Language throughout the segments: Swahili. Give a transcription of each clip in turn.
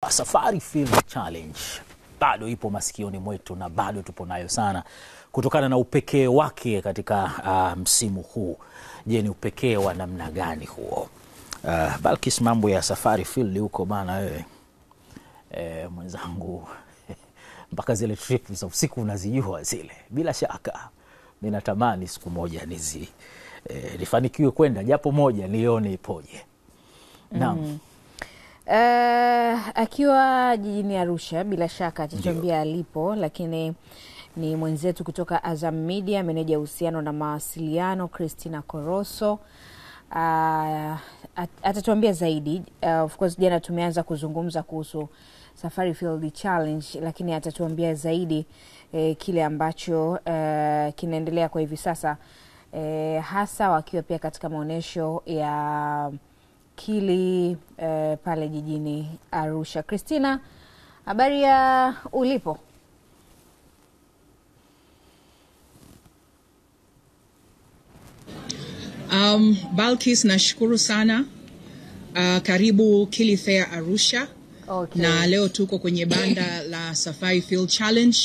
Safari Field Challenge bado ipo masikioni mwetu na bado tupo nayo sana kutokana na upekee wake katika msimu huu. Je, ni upekee wa namna gani huo? Balkis, mambo ya Safari Field huko bana wewe. Mwenzangu mpaka zile trip za usiku unazijua zile. Bila shaka mimi natamani siku moja nifanikiwe kwenda japo moja nione ipoje. Naam. Akiwa jijini Arusha bila shaka atatuambia alipo, lakini ni mwenzetu kutoka Azam Media, meneja uhusiano na mawasiliano Christina Koroso. Atatuambia zaidi. Of course jana tumeanza kuzungumza kuhusu Safari Field Challenge, lakini atatuambia zaidi kile ambacho kinaendelea kwa hivi sasa, hasa wakiwa pia katika maonesho ya Kili pale jijini Arusha. Christina, habari ya ulipo? Balkis, nashukuru sana. Karibu Kili Fair Arusha. Okay. Na leo tuko kwenye banda la Safari Field Challenge.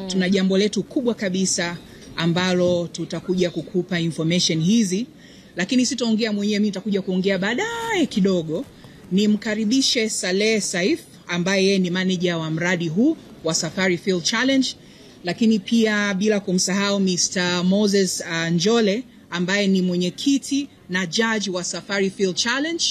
Tuna jambo letu kubwa kabisa ambalo tutakuja kukupa information hizi, lakini sitaongea mwenyewe, mimi nitakuja kuongea baadaye kidogo. Nimkaribishe Saleh Saif ambaye yeye ni manager wa mradi huu wa Safari Field Challenge, lakini pia bila kumsahau Mr. Moses Njole ambaye ni mwenyekiti na judge wa Safari Field Challenge.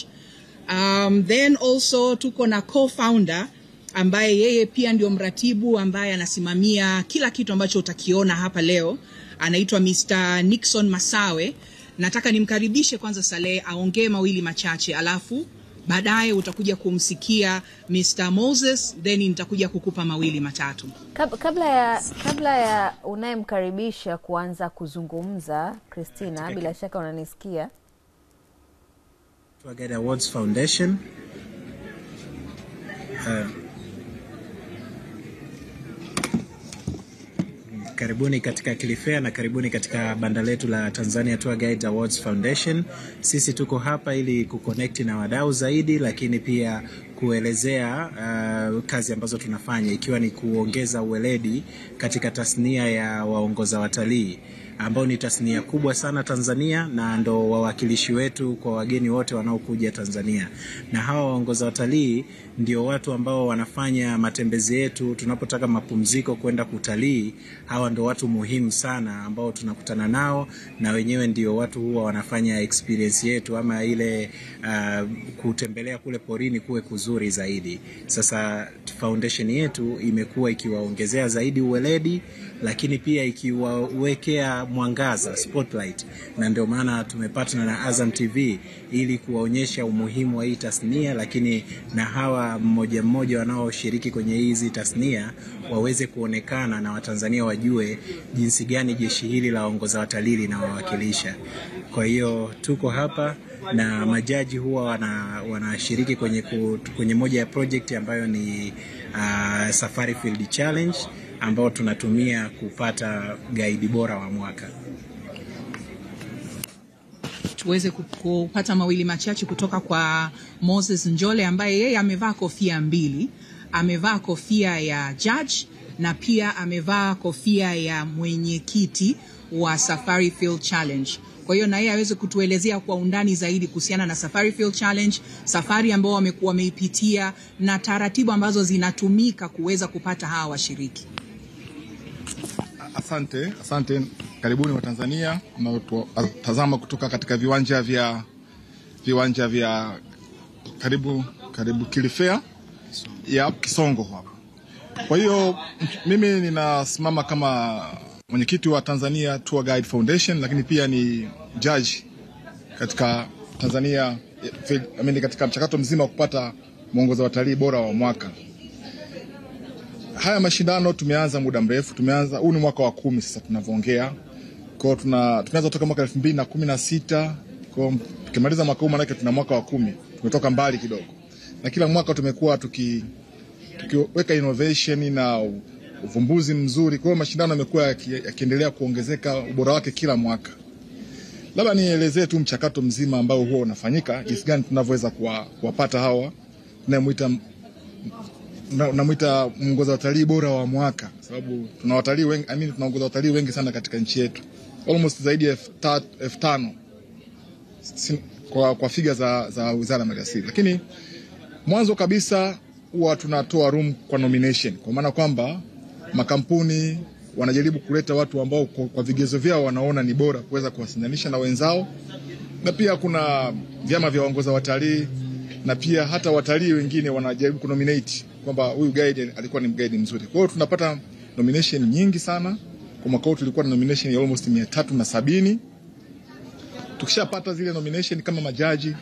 Then also tuko na co-founder ambaye yeye pia ndio mratibu ambaye anasimamia kila kitu ambacho utakiona hapa leo. Anaitwa Mr. Nixon Masawe. Nataka nimkaribishe kwanza Saleh aongee mawili machache, alafu baadaye utakuja kumsikia Mr. Moses, then nitakuja kukupa mawili matatu. Kabla ya unayemkaribisha kuanza kuzungumza, Christina, bila shaka unanisikia? Tour Guide Awards Foundation. Karibuni katika Kili Fair na karibuni katika banda letu la Tanzania Tour Guide Awards Foundation. Sisi tuko hapa ili kuconnect na wadau zaidi, lakini pia kuelezea kazi ambazo tunafanya, ikiwa ni kuongeza uweledi katika tasnia ya waongoza watalii, ambao ni tasnia kubwa sana Tanzania na ndo wawakilishi wetu kwa wageni wote wanaokuja Tanzania. Na hawa waongoza watalii ndio watu ambao wanafanya matembezi yetu tunapotaka mapumziko kwenda kutalii. Hawa ndio watu muhimu sana ambao tunakutana nao, na wenyewe ndio watu huwa wanafanya experience yetu ama ile kutembelea kule porini kuwe kuzuri zaidi. Sasa foundation yetu imekuwa ikiwaongezea zaidi uweledi, lakini pia ikiwawekea mwangaza, spotlight, na ndio maana tumepatana na Azam TV ili kuwaonyesha umuhimu wa hii tasnia, lakini na hawa mmoja mmoja wanaoshiriki kwenye hizi tasnia waweze kuonekana na Watanzania wajue jinsi gani jeshi hili la waongoza watalii linawawakilisha. Kwa hiyo tuko hapa na majaji huwa wanashiriki kwenye moja ya project ambayo ni Safari Field Challenge, ambao tunatumia kupata guide bora wa mwaka. Tuweze kupata mawili machache kutoka kwa Moses Njole ambaye yeye amevaa kofia mbili. Amevaa kofia ya judge na pia amevaa kofia ya mwenyekiti wa Safari Field Challenge. Kwa hiyo na yeye aweze kutuelezea kwa undani zaidi kuhusiana na Safari Field Challenge, safari ambao wameipitia na taratibu ambazo zinatumika kuweza kupata hawa washiriki. Asante. Karibuni wa Tanzania na tazama kutoka katika viwanja vya karibu Kili Fair ya Kisongo hapa. Kwa hiyo mimi ninasimama kama mwenyekiti wa Tanzania Tour Guide Foundation, lakini pia ni judge katika Tanzania katika mchakato mzima wa kupata mwongoza watalii bora wa mwaka. Haya mashindano tumeanza muda mrefu, huu ni mwaka wa 10 sasa tunavyoongea. Kwa hiyo tumeanza kutoka mwaka 2016, kwa tukimaliza mwaka huu maana tuna mwaka wa 10. Tumetoka mbali kidogo. Na kila mwaka tumekuwa tukiweka innovation na uvumbuzi mzuri. Kwa hiyo mashindano yamekuwa yakiendelea kuongezeka ubora wake kila mwaka. Labda nielezee tu mchakato mzima ambao huwa unafanyika, jinsi gani tunavyoweza kuwapata hawa tunayemuita namuita mwongoza watalii bora wa mwaka, sababu tuna watalii wengi, tunaongoza watalii wengi sana katika nchi yetu. Almost zaidi ya 5,000 kwa figa za Wizara ya Maliasili. Lakini mwanzo kabisa huwa tunatoa room kwa nomination, kwa maana kwamba makampuni wanajaribu kuleta watu ambao kwa vigezo vyao wanaona ni bora kuweza kuwasindanisha na wenzao, na pia kuna vyama vya waongoza watalii, na pia hata watalii wengine wanajaribu kunominate kwamba huyu guide alikuwa ni guide mzuri. Kwa hiyo tunapata nomination nyingi sana. Kwa mwaka huu tulikuwa na nomination ya almost 370. Tukishapata zile nomination kama majaji,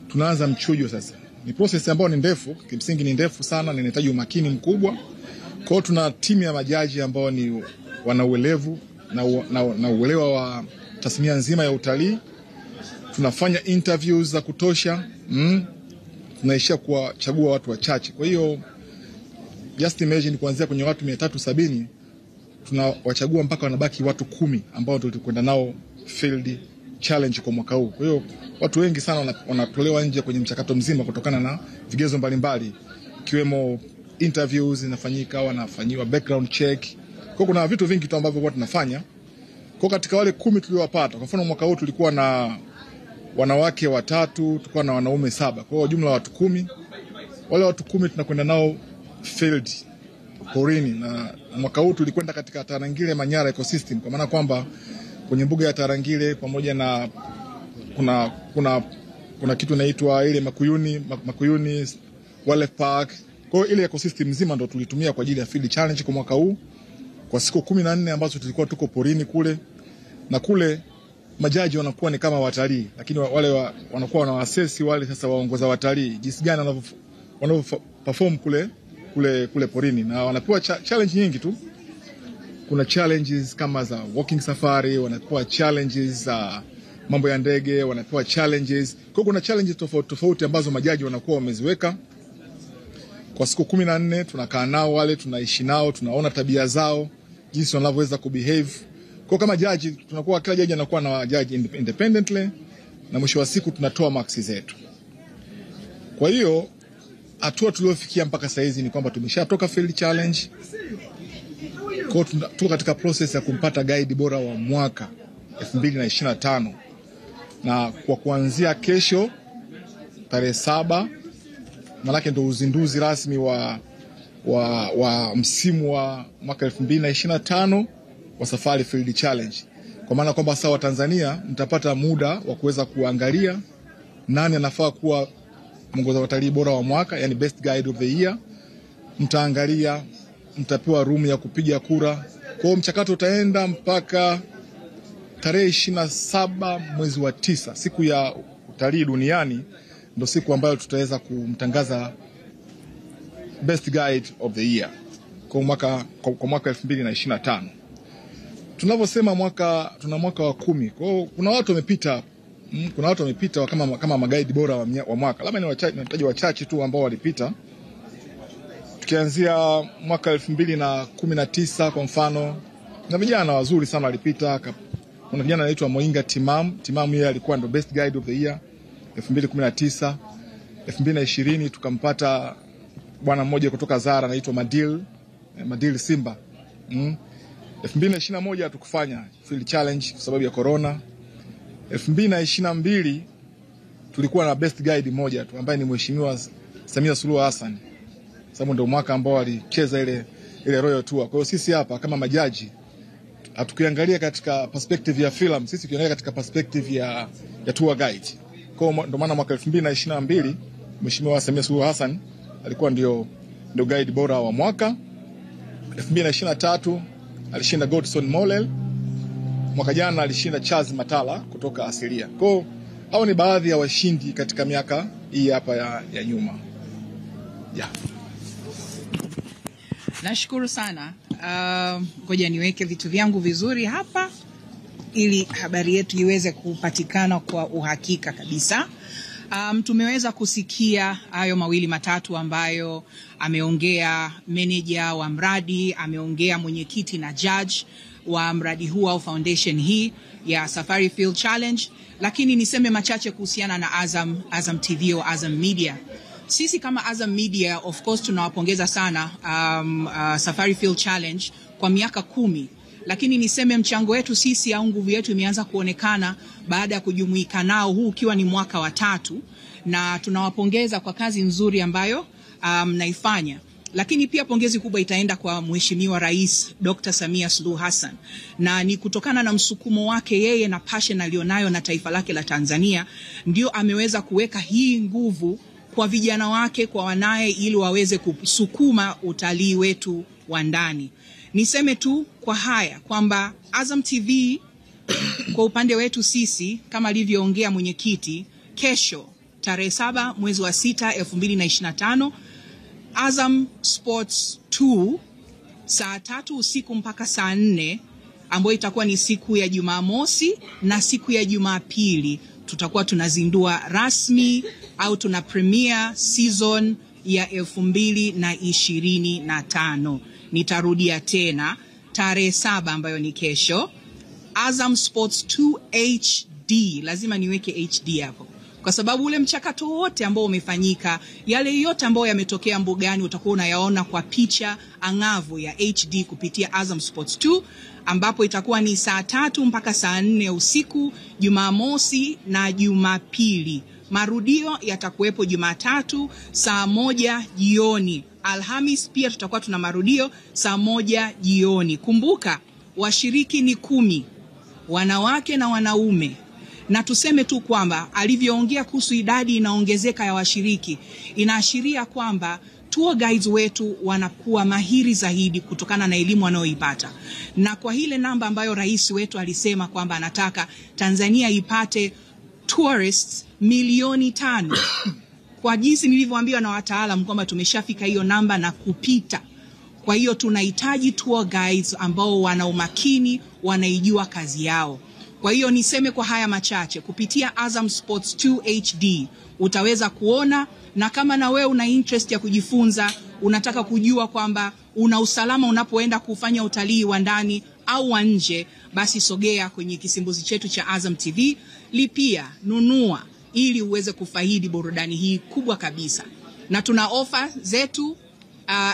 tunaanza mchujo sasa. Ni process ambayo ni ndefu, kimsingi ni ndefu sana na inahitaji umakini mkubwa. Kwa hiyo tuna timu ya majaji ambao ni wana uelevu na uelewa wa tasnia nzima ya utalii. Tunafanya interviews za kutosha. Tunaishia kuwachagua watu wachache. Kwa hiyo just imagine kuanzia kwenye watu 370 tunawachagua mpaka wanabaki watu 10 ambao tutakwenda nao field challenge kwa mwaka huu. Kwa hiyo watu wengi sana wanatolewa nje kwenye mchakato mzima kutokana na vigezo mbalimbali, ikiwemo interviews zinafanyika, wanafanyiwa background check. Kwa kuna vitu vingi tu ambavyo watu tunafanya. Kwa katika wale 10 tuliowapata, kwa mfano mwaka huu tulikuwa na wanawake 3, tulikuwa na wanaume 7. Kwa hiyo jumla watu 10. Wale watu 10 tunakwenda nao field porini, na mwaka huu tulikwenda katika Tarangire Manyara ecosystem, kwa maana kwamba kwenye mbuga ya Tarangire pamoja na kuna kitu inaitwa ile Makuyuni Wildlife Park. Kwa hiyo ile ecosystem nzima ndo tulitumia kwa ajili ya field challenge kwa mwaka huu, kwa siku 14 ambazo tulikuwa tuko porini kule. Na kule majaji wanakuwa ni kama watalii, lakini wale wanakuwa wanawassess wale sasa waongoza watalii jinsi gani wanavyo perform kule porini, na wanapewa challenge nyingi tu. Kuna challenges kama za walking safari, wanapewa challenges za mambo ya ndege, wanapewa challenges. Kwa kuna challenges tofauti ambazo majaji wanakuwa wameziweka. Kwa siku 14 tunakaa nao wale, tunaishi nao, tunaona tabia zao, jinsi wanavyoweza kubehave. Kwa kama jaji tunakuwa, kila jaji anakuwa na jaji independently, na mwisho wa siku tunatoa marks zetu. Kwa hiyo hatua tuliofikia mpaka sasa hizi ni kwamba tumeshatoka field challenge. Kwa tuko katika process ya kumpata guide bora wa mwaka 2025, na kwa kuanzia kesho tarehe 7 manake ndo uzinduzi rasmi wa msimu wa mwaka 2025 wa Safari Field Challenge. Kwa maana kwamba sasa Watanzania mtapata muda wa kuweza kuangalia nani anafaa kuwa mwongoza watalii bora wa mwaka, yani best guide of the year. Mtaangalia, mtapewa room ya kupiga kura. Kwa mchakato utaenda mpaka tarehe 27 mwezi wa 9, siku ya utalii duniani, ndo siku ambayo tutaweza kumtangaza best guide of the year kwa mwaka 2025. Tunavyosema tuna mwaka wa 10. Kwa hiyo kuna watu wamepita, kama magaidi bora wa mwaka. Labda nitaje wachache tu ambao walipita. Tukianzia mwaka 2019 kwa mfano, na vijana wazuri sana walipita. Kuna vijana anaitwa Moinga Timam, yeye alikuwa ndo best guide of the year 2019. 2020 tukampata bwana mmoja kutoka Zara anaitwa Madil Simba. 2021 hatukufanya field challenge kwa sababu ya corona. 2022 tulikuwa na best guide moja tu ambaye ni Mheshimiwa Samia Suluhu Hassan, sababu ndio mwaka ambao alicheza ile Royal Tour. Kwa hiyo sisi hapa kama majaji hatukiangalia katika perspective ya film, sisi tukiangalia katika perspective ya tour guide. Kwa hiyo ndio maana mwaka 2022 Mheshimiwa Samia Suluhu Hassan alikuwa ndio guide bora wa mwaka. 2023 alishinda Godson Mollel. Mwaka jana alishinda Charles Matala kutoka Asilia. Kwa hiyo hao ni baadhi ya washindi katika miaka hii hapa ya nyuma. Yeah. Nashukuru sana. Ngoja niweke vitu vyangu vizuri hapa ili habari yetu iweze kupatikana kwa uhakika kabisa. Tumeweza kusikia hayo mawili matatu ambayo ameongea meneja wa mradi, ameongea mwenyekiti na judge wa mradi huu au foundation hii ya Safari Field Challenge. Lakini niseme machache kuhusiana na Azam TV au Azam Media. sisi kama Azam Media of course tunawapongeza sana Safari Field Challenge kwa miaka 10, lakini niseme mchango wetu sisi au nguvu yetu imeanza kuonekana baada ya kujumuika nao, huu ukiwa ni mwaka wa 3, na tunawapongeza kwa kazi nzuri ambayo mnaifanya. Lakini pia pongezi kubwa itaenda kwa Mheshimiwa Rais Dr. Samia Suluhu Hassan, na ni kutokana na msukumo wake yeye na passion alionayo na taifa lake la Tanzania, ndio ameweza kuweka hii nguvu kwa vijana wake, kwa wanae, ili waweze kusukuma utalii wetu wa ndani. Niseme tu kwa haya kwamba Azam TV kwa upande wetu sisi, kama alivyoongea mwenyekiti, kesho tarehe 7 mwezi wa 6 2025, Azam Sports 2 saa 3 usiku mpaka saa 4, ambayo itakuwa ni siku ya Jumamosi na siku ya Jumapili, tutakuwa tunazindua rasmi au tuna premiere season ya 2025. Nitarudia tena, tarehe 7 ambayo ni kesho, Azam Sports 2 HD. Lazima niweke HD hapo, kwa sababu ule mchakato wote ambao umefanyika, yale yote ambayo yametokea mbugani, utakuwa unayaona kwa picha angavu ya HD kupitia Azam Sports 2, ambapo itakuwa ni saa 3 mpaka saa 4 usiku, Jumamosi na Jumapili. Marudio yatakuwepo Jumatatu saa 1 jioni. Alhamis pia tutakuwa tuna marudio saa 1 jioni. Kumbuka, washiriki ni 10, wanawake na wanaume. Na tuseme tu kwamba alivyoongea kuhusu idadi inaongezeka ya washiriki, inaashiria kwamba tour guides wetu wanakuwa mahiri zaidi kutokana na elimu wanayoipata. Na kwa ile namba ambayo rais wetu alisema kwamba anataka Tanzania ipate tourists milioni 5. Kwa jinsi nilivyoambiwa na wataalamu kwamba tumeshafika hiyo namba na kupita. Kwa hiyo tunahitaji tour guides ambao wana umakini, wanaijua kazi yao. Kwa hiyo niseme kwa haya machache, kupitia Azam Sports 2 HD utaweza kuona, na kama na wewe una interest ya kujifunza, unataka kujua kwamba una usalama unapoenda kufanya utalii wa ndani au wa nje, basi sogea kwenye kisimbuzi chetu cha Azam TV, lipia, nunua, ili uweze kufaidi burudani hii kubwa kabisa. Na tuna ofa zetu,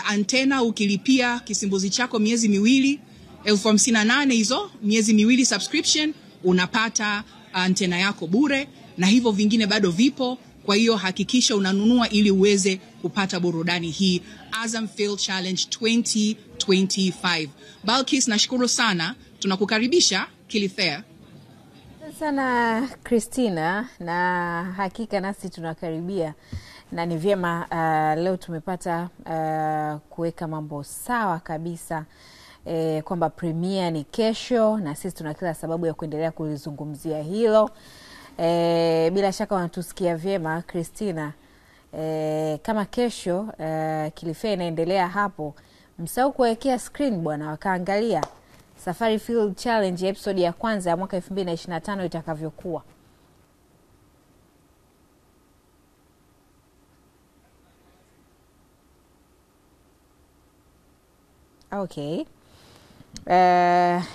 antena ukilipia kisimbuzi chako miezi miwili, 58,000 hizo, miezi miwili subscription, unapata antena yako bure, na hivyo vingine bado vipo. Kwa hiyo hakikisha unanunua ili uweze kupata burudani hii, Azam Field Challenge 2025. Balkis, nashukuru sana, tunakukaribisha Kilifea. Sana Christina, na hakika nasi tunakaribia, na ni vyema leo tumepata kuweka mambo sawa kabisa, kwamba premiere ni kesho, na sisi tuna kila sababu ya kuendelea kulizungumzia hilo. Bila shaka wanatusikia vyema Christina. Kama kesho Kilifea inaendelea hapo, msahau kuwekea screen bwana, wakaangalia Safari Field Challenge episode ya kwanza ya mwaka 2025 itakavyokuwa. Okay.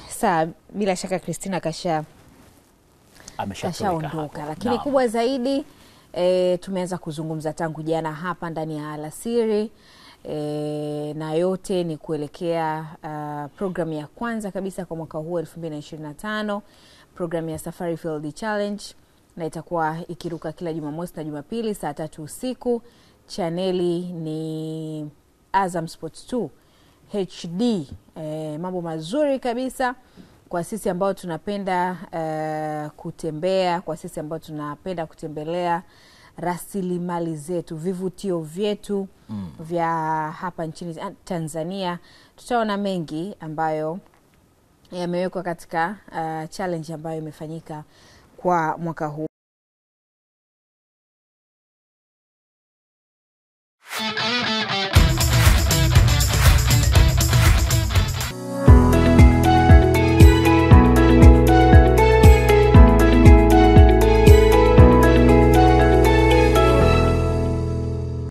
Saa bila shaka Christina ameshaondoka, lakini kubwa zaidi tumeanza kuzungumza tangu jana hapa ndani ya Alasiri, na yote ni kuelekea programu ya kwanza kabisa kwa mwaka huu 2025, programu ya Safari Field Challenge, na itakuwa ikiruka kila Jumamosi na Jumapili saa 3 usiku. Chaneli ni Azam Sports 2 HD. Mambo mazuri kabisa kwa sisi ambao tunapenda kutembea, kwa sisi ambao tunapenda kutembelea rasilimali zetu, vivutio vyetu vya hapa nchini Tanzania. Tutaona mengi ambayo yamewekwa katika challenge ambayo imefanyika kwa mwaka huu.